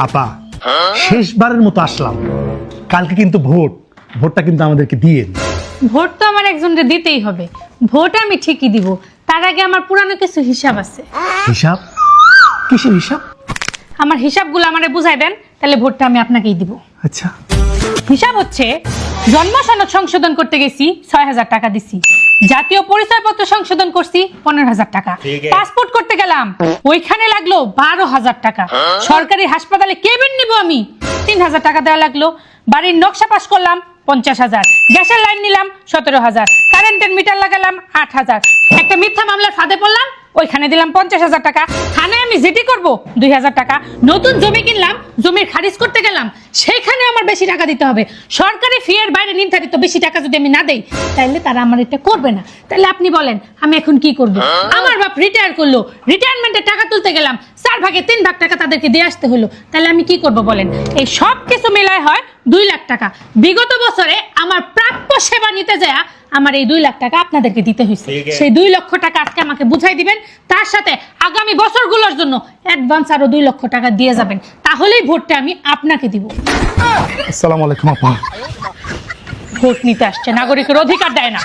আপা শেষবারের মতো আসলাম, কালকে কিন্তু ভোটটা কিন্তু আমাদেরকে দিয়ে ভোট তো আমার একজনকে দিতেই হবে। ভোট আমি ঠিকই দিব, তার আগে আমার পুরানো কিছু হিসাব আছে। হিসাব। কিসের হিসাব? আমার হিসাবগুলো আমারে বুঝাই দেন, তাহলে ভোটটা আমি আপনাকেই দিব। আচ্ছা। হিসাব হচ্ছে, জন্ম সনদ সংশোধন করতে গেছি ৬,০০০ টাকা দিছি, জাতীয় পরিচয়পত্র সংশোধন করছি ১৫,০০০ টাকা, পাসপোর্ট করতে গেলাম ওইখানে লাগলো ১২,০০০ টাকা, সরকারি হাসপাতালে কেবিন নিব আমি ৩,০০০ টাকা দেওয়া লাগলো, বাড়ির নকশা পাস করলাম ৫০,০০০, গ্যাসের লাইন নিলাম ১৭,০০০, কারেন্টের মিটার লাগালাম ৮,০০০, একটা মিথ্যা মামলার ফাঁদে পড়লাম ওইখানে দিলাম ৫০,০০০ টাকা, থানায় আমি জিডি করব ২,০০০ টাকা, নতুন জমি কিনলাম, জমির খারিজ করতে গেলাম সেইখানে আমার বেশি টাকা দিতে হবে, সরকারি ফি এর বাইরে নির্ধারিত বেশি টাকা যদি আমি না দেই তাহলে তারা আমার এটা করবে না। তাহলে আপনি বলেন আমি এখন কি করব? আমার বাপ রিটায়ার করলো, রিটায়ারমেন্টের টাকা তুলতে গেলাম, ৪ ভাগে ৩ ভাগ টাকা তাদেরকে দিয়ে আসতে হলো, তাহলে আমি কি করব বলেন? এই সব কিছু মিলায় হয় ২ লাখ টাকা। বিগত বছরে আমার প্রাপ্য সেবা নিতে যায় আমার এই ২ লাখ টাকা আপনাদেরকে দিতে হয়েছে। সেই ২ লক্ষ টাকা আজকে আমাকে বুঝাই দিবেন, তার সাথে আগামী বছরগুলোর জন্য অ্যাডভান্স আরো ২ লক্ষ টাকা দিয়ে যাবেন, তাহলেই ভোটটা আমি আপনাকে দিব। আসসালামু আলাইকুম আপা। ভোট নিতে আসছে, নাগরিকের অধিকার দেয় না।